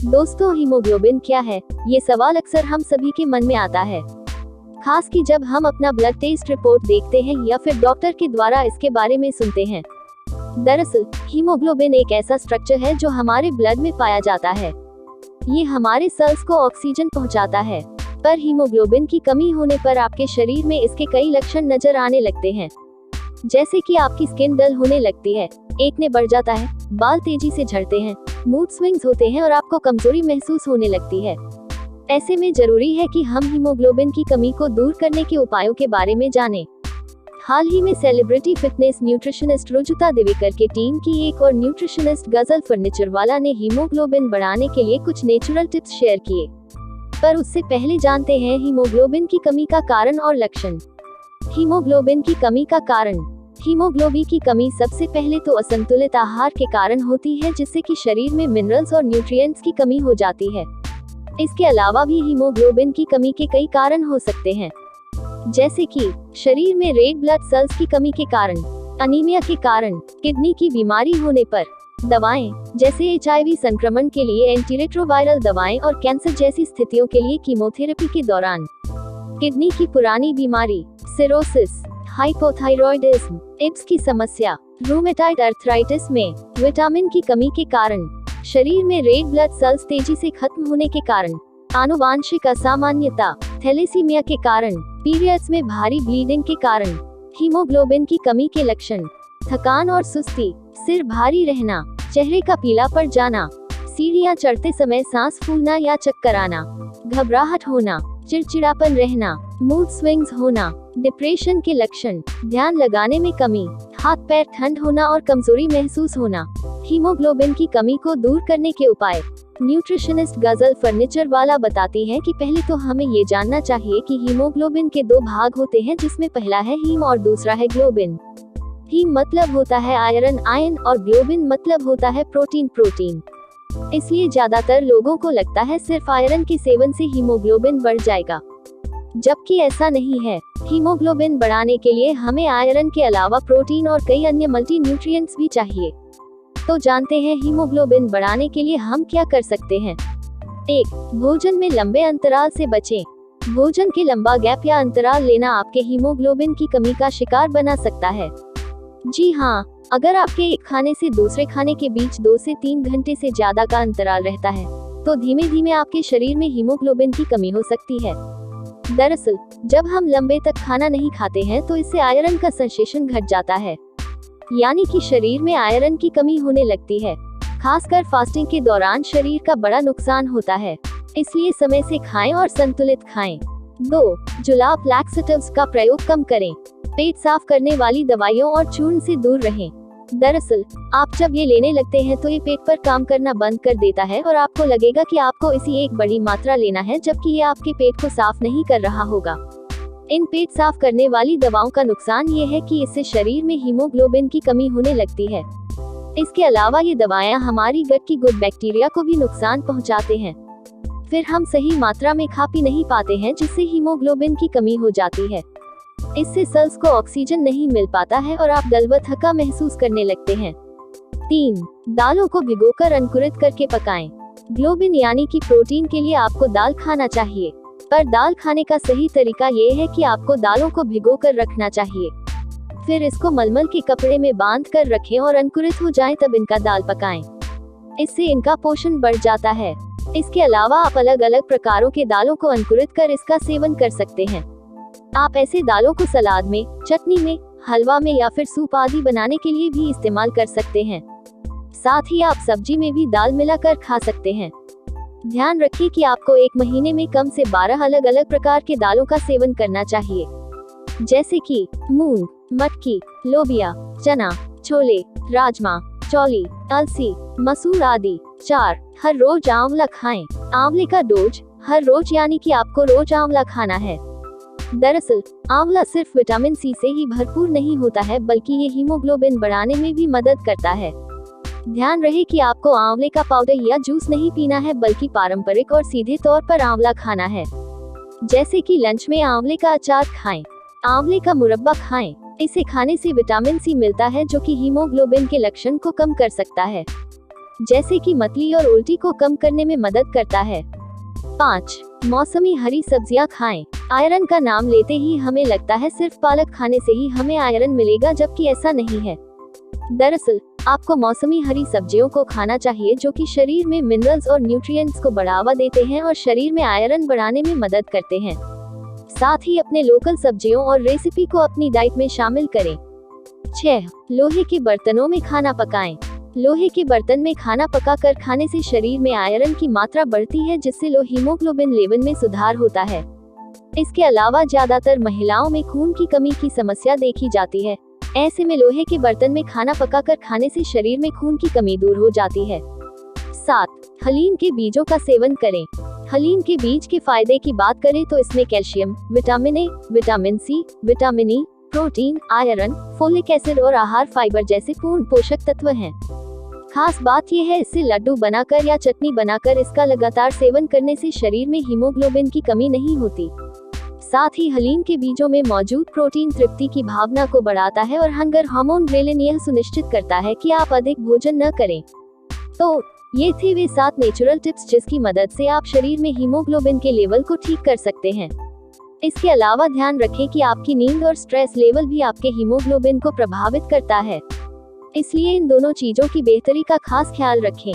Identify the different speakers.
Speaker 1: दोस्तों, हीमोग्लोबिन क्या है? ये सवाल अक्सर हम सभी के मन में आता है, खास कि जब हम अपना ब्लड टेस्ट रिपोर्ट देखते हैं या फिर डॉक्टर के द्वारा इसके बारे में सुनते हैं। दरअसल हीमोग्लोबिन एक ऐसा स्ट्रक्चर है जो हमारे ब्लड में पाया जाता है। ये हमारे सेल्स को ऑक्सीजन पहुंचाता है, पर हीमोग्लोबिन की कमी होने पर आपके शरीर में इसके कई लक्षण नजर आने लगते हैं, जैसे कि आपकी स्किन डल होने लगती है, एक्ने बढ़ जाता है, बाल तेजी से झड़ते हैं, मूड स्विंग्स होते हैं और आपको कमजोरी महसूस होने लगती है। ऐसे में जरूरी है कि हम हीमोग्लोबिन की कमी को दूर करने के उपायों के बारे में जानें। हाल ही में celebrity fitness nutritionist Rujuta Diwekar के टीम की एक और न्यूट्रिशनिस्ट गजल फर्नीचरवाला ने हीमोग्लोबिन बढ़ाने के लिए कुछ नेचुरल टिप्स शेयर किए। पर उससे पहले जानते हैं हीमोग्लोबिन की कमी का कारण और लक्षण। हीमोग्लोबिन की कमी का कारण। हीमोग्लोबिन की कमी सबसे पहले तो असंतुलित आहार के कारण होती है, जिससे कि शरीर में मिनरल्स और न्यूट्रिएंट्स की कमी हो जाती है। इसके अलावा भी हीमोग्लोबिन की कमी के कई कारण हो सकते हैं, जैसे कि शरीर में रेड ब्लड सेल्स की कमी के कारण, अनीमिया के कारण, किडनी की बीमारी होने पर, दवाएं जैसे HIV संक्रमण के लिए एंटीरेट्रोवायरल दवाएं और कैंसर जैसी स्थितियों के लिए कीमोथेरेपी के दौरान, किडनी की पुरानी बीमारी, सिरोसिस, हाइपोथायरॉयडिज्म, इब्स की समस्या, रूमेटाइड अर्थराइटिस में विटामिन की कमी के कारण, शरीर में रेड ब्लड सेल्स तेजी से खत्म होने के कारण, आनुवांशिक असामान्यता, थैलेसीमिया के कारण, पीरियड्स में भारी ब्लीडिंग के कारण। हीमोग्लोबिन की कमी के लक्षण: थकान और सुस्ती, सिर भारी रहना, चेहरे का पीला पड़ जाना, सीढ़ियां चढ़ते समय सांस फूलना या चक्कर आना, घबराहट होना, चिड़चिड़ापन रहना, मूड स्विंग्स होना। डिप्रेशन के लक्षण: ध्यान लगाने में कमी, हाथ पैर ठंड होना और कमजोरी महसूस होना। हीमोग्लोबिन की कमी को दूर करने के उपाय। न्यूट्रिशनिस्ट गजल फर्नीचरवाला बताती है कि पहले तो हमें ये जानना चाहिए कि हीमोग्लोबिन के दो भाग होते हैं, जिसमें पहला है हीम और दूसरा है ग्लोबिन। हीम मतलब होता है आयरन और ग्लोबिन मतलब होता है प्रोटीन। इसलिए ज्यादातर लोगों को लगता है सिर्फ आयरन के सेवन से हीमोग्लोबिन बढ़ जाएगा, जबकि ऐसा नहीं है। हीमोग्लोबिन बढ़ाने के लिए हमें आयरन के अलावा प्रोटीन और कई अन्य मल्टी न्यूट्रिएंट्स भी चाहिए। तो जानते हैं हीमोग्लोबिन बढ़ाने के लिए हम क्या कर सकते हैं। 1. भोजन में लंबे अंतराल से बचें। भोजन के लंबा गैप या अंतराल लेना आपके हीमोग्लोबिन की कमी का शिकार बना सकता है। जी हाँ, अगर आपके एक खाने से दूसरे खाने के बीच 2 से 3 घंटे से ज्यादा का अंतराल रहता है, तो धीमे धीमे आपके शरीर में हीमोग्लोबिन की कमी हो सकती है। दरअसल जब हम लंबे तक खाना नहीं खाते हैं तो इससे आयरन का संश्लेषण घट जाता है, यानी कि शरीर में आयरन की कमी होने लगती है। खासकर फास्टिंग के दौरान शरीर का बड़ा नुकसान होता है, इसलिए समय से खाएं और संतुलित खाएं। 2. जुलाब लैक्सेटिव्स का प्रयोग कम करें। पेट साफ करने वाली दवाइयों और चूर्ण से दूर रहें। दरअसल आप जब ये लेने लगते हैं तो ये पेट पर काम करना बंद कर देता है और आपको लगेगा कि आपको इसी एक बड़ी मात्रा लेना है, जबकि ये आपके पेट को साफ नहीं कर रहा होगा। इन पेट साफ करने वाली दवाओं का नुकसान ये है कि इससे शरीर में हीमोग्लोबिन की कमी होने लगती है। इसके अलावा ये दवाएं हमारी गट की गुड बैक्टीरिया को भी नुकसान पहुंचाते हैं। फिर हम सही मात्रा में खा पी नहीं पाते हैं, जिससे हीमोग्लोबिन की कमी हो जाती है। इससे सेल्स को ऑक्सीजन नहीं मिल पाता है और आप दल व थका महसूस करने लगते हैं। 3. दालों को भिगोकर अंकुरित करके पकाएं। ग्लोबिन यानी कि प्रोटीन के लिए आपको दाल खाना चाहिए, पर दाल खाने का सही तरीका ये है कि आपको दालों को भिगोकर रखना चाहिए। फिर इसको मलमल के कपड़े में बांध कर रखें और अंकुरित हो जाएं तब इनका दाल पकाएं। इससे इनका पोषण बढ़ जाता है। इसके अलावा आप अलग अलग प्रकारों के दालों को अंकुरित कर इसका सेवन कर सकते हैं। आप ऐसे दालों को सलाद में, चटनी में, हलवा में या फिर सूप आदि बनाने के लिए भी इस्तेमाल कर सकते हैं। साथ ही आप सब्जी में भी दाल मिलाकर खा सकते हैं। ध्यान रखिए कि आपको एक महीने में कम से 12 अलग अलग प्रकार के दालों का सेवन करना चाहिए, जैसे कि मूंग, मटकी, लोबिया, चना, छोले, राजमा, चौली, अलसी, मसूर आदि। 4. हर रोज आंवला खाएं। आंवले का डोज हर रोज यानी कि आपको रोज आंवला खाना है। दरअसल आंवला सिर्फ विटामिन सी से ही भरपूर नहीं होता है, बल्कि ये हीमोग्लोबिन बढ़ाने में भी मदद करता है। ध्यान रहे कि आपको आंवले का पाउडर या जूस नहीं पीना है, बल्कि पारंपरिक और सीधे तौर पर आंवला खाना है। जैसे कि लंच में आंवले का अचार खाएं, आंवले का मुरब्बा खाएं। इसे खाने से विटामिन सी मिलता है, जो कि हीमोग्लोबिन के लक्षण को कम कर सकता है। जैसे कि मतली और उल्टी को कम करने में मदद करता है। 5. मौसमी हरी सब्जियां खाएं। आयरन का नाम लेते ही हमें लगता है सिर्फ पालक खाने से ही हमें आयरन मिलेगा, जबकि ऐसा नहीं है। दरअसल आपको मौसमी हरी सब्जियों को खाना चाहिए, जो कि शरीर में मिनरल्स और न्यूट्रिएंट्स को बढ़ावा देते हैं और शरीर में आयरन बढ़ाने में मदद करते हैं। साथ ही अपने लोकल सब्जियों और रेसिपी को अपनी डाइट में शामिल करें। 6. लोहे के बर्तनों में खाना पकाएं। लोहे के बर्तन में खाना पकाकर खाने से शरीर में आयरन की मात्रा बढ़ती है, जिससे लो हीमोग्लोबिन लेवल में सुधार होता है। इसके अलावा ज्यादातर महिलाओं में खून की कमी की समस्या देखी जाती है। ऐसे में लोहे के बर्तन में खाना पकाकर खाने से शरीर में खून की कमी दूर हो जाती है। 7. हलीम के बीजों का सेवन करें। हलीम के बीज के फायदे की बात करें तो इसमें calcium, vitamin A, vitamin C, vitamin E, protein, iron, folic acid और आहार फाइबर जैसे पूर्ण पोषक तत्व हैं। खास बात यह है, इससे लड्डू बनाकर या चटनी बनाकर इसका लगातार सेवन करने से शरीर में हीमोग्लोबिन की कमी नहीं होती। साथ ही हलीम के बीजों में मौजूद प्रोटीन तृप्ति की भावना को बढ़ाता है और हंगर हार्मोन ग्रेलिन यह सुनिश्चित करता है कि आप अधिक भोजन न करें। तो ये थे वे 7 नेचुरल टिप्स जिसकी मदद से आप शरीर में हीमोग्लोबिन के लेवल को ठीक कर सकते हैं। इसके अलावा ध्यान रखें कि आपकी नींद और स्ट्रेस लेवल भी आपके हीमोग्लोबिन को प्रभावित करता है, इसलिए इन दोनों चीजों की बेहतरी का खास ख्याल रखें।